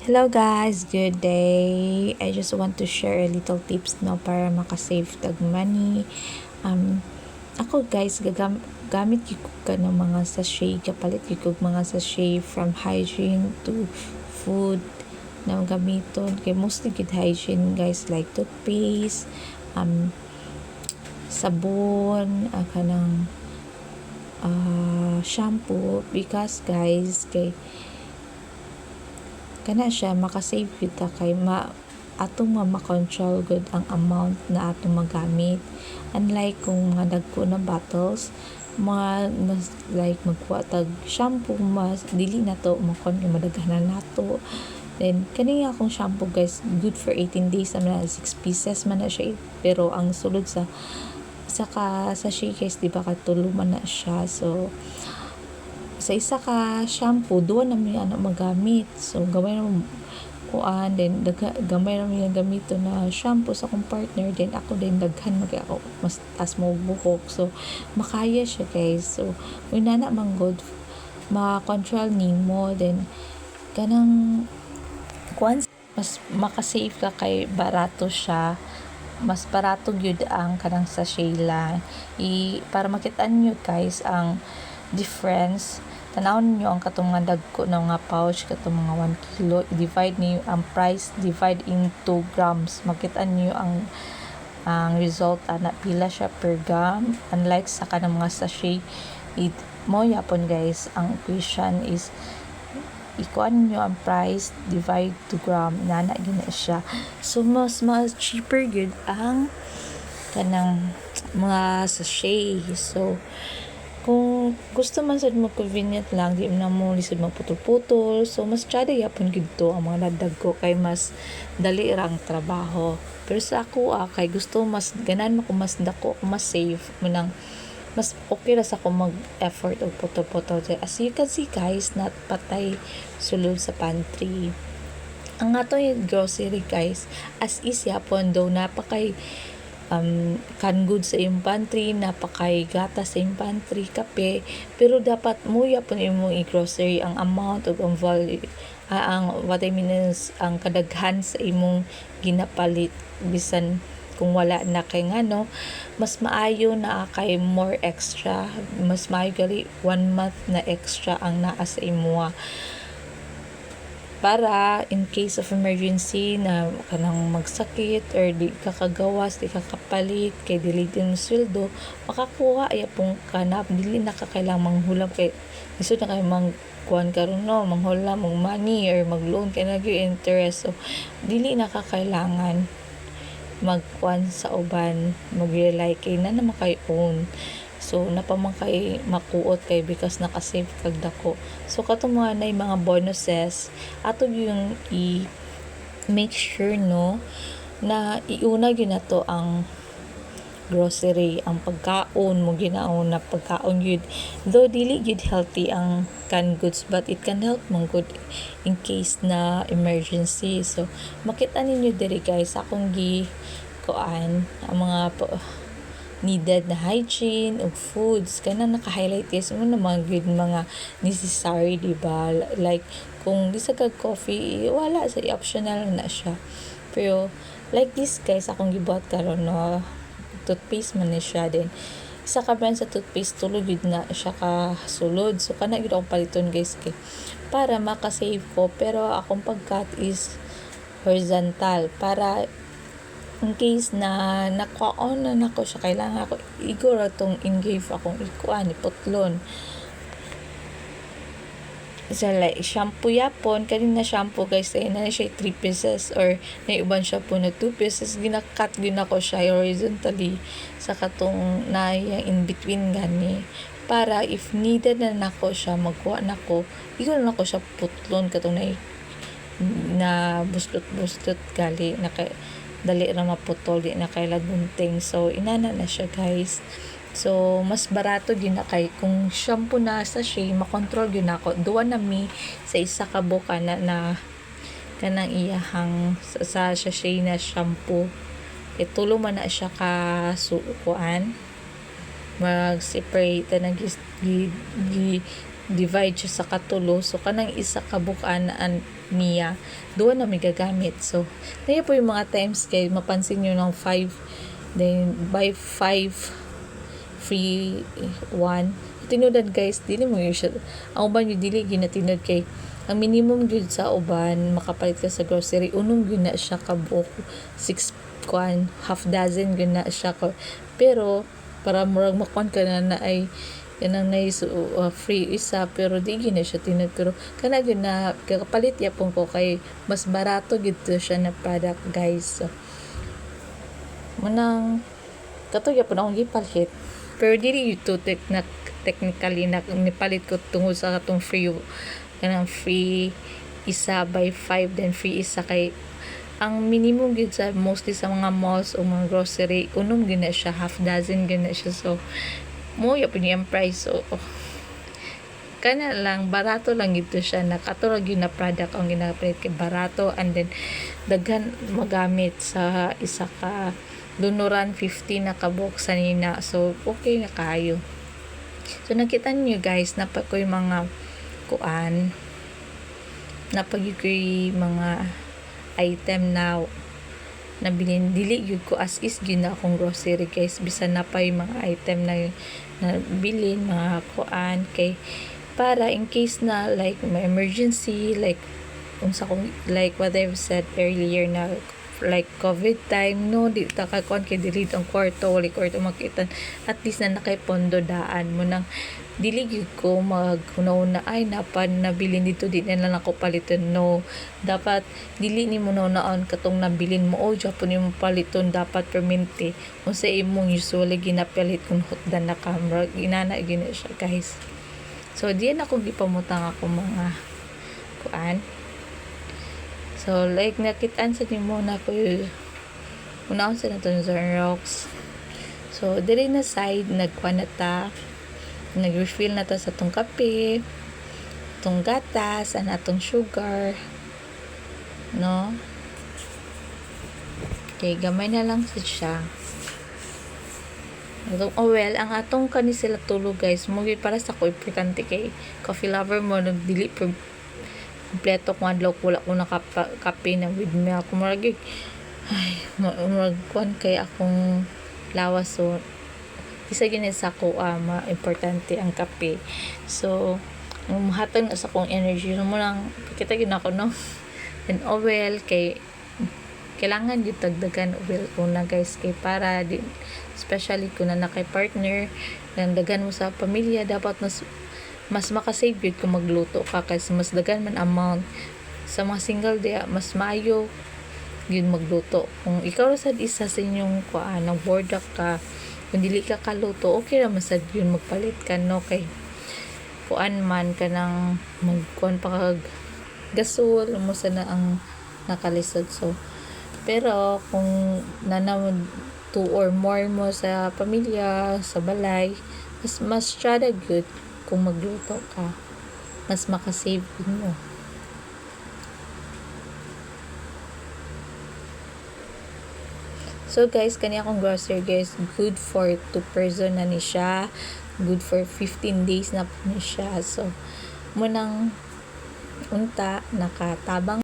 Hello guys, good day. I just want to share a little tips no para makasave tag money. Ako guys gamit gyud ko ka ng mga sachet, kapalit gyud ko mga sachet from hygiene to food na gamiton kay mostly good hygiene guys, like toothpaste, sabon, kanang shampoo, because guys kay kana siya makasave kita kay atong ma-control good ang amount na atong magamit, unlike kung mga dagko na bottles mas like magkuha tag shampoo, mas dili na to makon yung madaghanan nato. Then kani akong shampoo guys, good for 18 days na 6 pieces man na siya, pero ang sulod sa sachet guys, di ba katulo man na siya. So sa isa ka shampoo, duwa na mi ana magamit. So gamay na kuan, then gamay na mi gamito na shampoo sa akong partner, then ako din daghan ako mas tas mo buhok. So makaya siya guys. So una na man good ma-control nimo, then kanang kuan mas makasave ka kay barato siya, mas barato gyud ang kanang sachet lang. Para makitaan nyo guys ang difference, tanawon niyo ang katong nga dagko ng mga pouch, katong mga 1 kilo, i-divide niyo ang price, divide into grams, makita niyo ang result ana pila siya per gram, unlike sa kanang mga sachet. Mo yapon guys, ang equation is ikuan niyo ang price divide to gram, nana gina siya. So mas cheaper gyud ang kanang mga sachet. So kung gusto man sad mo convenient lang, di na mo lisod magputol-putol, so mas tiyada yapon gid to ang mga nadagko kay mas dali rang trabaho. Pero sa ako kay gusto mas ganan ko, mas dako, mas safe mo nang mas okay ra sa ko mag-effort og putol-putol. As you can see guys, not patay sulod sa pantry. Ang ato yung grocery guys, as is yapon, daw napakay canned goods sa iyong pantry, napakay gatas sa iyong pantry, kape, pero dapat mo yapon imong i-grocery ang amount ug ang value, ang what I mean is ang kadaghan sa imong ginapalit, bisan kung wala na kay ngano, mas maayo na kay more extra, mas maayo gali 1 month na extra ang naa sa imo, para in case of emergency na kanang magsakit or di ka kagawas, di ka kapalit, kay dili din mo sweldo, makakuha pong kanap, dili na ka kailangang manghulam kay gusto na kayo kuan karon no, manghulam og money or mag-loan kay nagyo interest. So dili na ka kailangan magkuan sa uban, mag-rely kay na naman kay own. So napaman kay makuot kay because nakasave kag dako. So katong mga bonuses ato yung make sure no na iuna gyud nato ang grocery, ang pagkaon mo ginaon na pagkaon gyud, though dili gyud healthy ang canned goods, but it can help mong good in case na emergency. So makita ninyo diri guys akong kuan ang mga needed na hygiene of foods, kana naka-highlight guys mo na mga necessary, diba? Like kung di sa kag coffee, wala sa optional na siya. Pero like this guys akong gibuhat karon no, toothpaste man ni siya, din isa ka brand sa toothpaste tulo gid na siya ka sulod. So kana gid akong paliton guys kay para makasave ko, pero akong pagkat is horizontal para in case na naka-on na nako siya, kailangan ako igor tong engave akong ikuan iputlon. So like shampoo yapon, kanina shampoo guys ay na siya 3 pieces or na uban shampoo na 2 pieces, ginakat gyud nako siya horizontally sa katong na in between gani, para if needed na nako siya magkuha nako, igor nako siya putlon katong na buslot gali na kay dali ra maputol, di na kay lagunting. So inana na siya guys. So mas barato gyud na kay kung shampoo na sachet, makontrol gyud nako, duwa na mi sa isa ka buka na kanang iyahang sa sachet na shampoo, tulo man na siya ka sukuan mag-separate na divide siya sa katulo. So kanang isa ka bukaan niya duwa na may gagamit. So naya po yung mga times kay mapansin nyo ng 5, then by 5 free 1 tinudan guys, dili mo yun siya, ang uban yung dili ginatinod kay ang minimum gyud sa uban makapalit ka sa grocery unom gyud na siya ka buok 6 kuan half dozen gyud na siya ka, pero para murag makuan ka na ay kanang free isa pero di gyud na siya tinod, pero kana gyud na kapalit yapon ko kay mas barato gyud to siya na product guys. So manang katong yapon akong gipalit pero dili yun to technically na nipalit ko tungod sa katong kanang free isa by 5 then free isa kay ang minimum gyud sa mostly sa mga malls o mga grocery unom gyud na siya, half dozen gyud na siya. So mo yapon yung price. So kana lang barato lang gito siya, nakaturag yun na product ang ginapalit kay barato and then daghan magamit sa isa ka lunuran 50 na kabox nina, so okay na kayo. So nakita niyo guys napag ko yung mga kuan, napag ko yung mga item na nabilin dili yun ko as is gyud na akong grocery guys, bisan na pa yung mga item na bilin mga kuan kay para in case na like may emergency like unsa kung like what I've said earlier na like COVID time no di ta ka kuan kay dili ang kwarto wala kwarto makitan, at least na nakay pondo daan mo nang dili gyud ko maghunaw ay napan nabilin dito di na lang ako paliton, no, dapat dili ni mo naon katong nabilin mo o japon mo paliton, dapat permente unsa imong usually ginapalit kung hotdan na camera inana gina siya guys. So diyan ako gipamutang ako mga kuan. So, like, nakitaan sa nimo na ko yung unahon sa natin rocks. So, dili na side, nagkuhan na ta, nag-refill na ta sa itong kape, itong gatas, and atong sugar, no? Okay, gamay na lang siya. Oh well, ang atong kani sila tulog guys, mugit para sa ko importante kay coffee lover mo, nagdili kompleto kung adlaw wala ko kape na with milk marag ay magkuan kay akong lawas, so isa gini sa ko importante ang kape. So hatag na sa akong energy mo lang kita gid ako no. And oil kay kailangan yung tagdagan oil una guys kay para din especially kung na kay partner nang dagan mo sa pamilya dapat mas makasave yun kung magluto ka kasi mas dagan man amount sa mga single day mas maayo yun magluto. Kung ikaw sa isa sa inyong kuan nang board ka kung dili ka kaluto okay ra masad yun magpalit ka no, kay kuan man ka nang magkuan pa kag gasol mo sana ang nakalisod. So pero kung nanamod 2 or more mo sa pamilya sa balay mas strada good kung magluto ka, mas makasave mo. So guys, kani akong grocery guys, good for 2 person na ni siya, good for 15 days na po ni siya. So munang unta nakatabang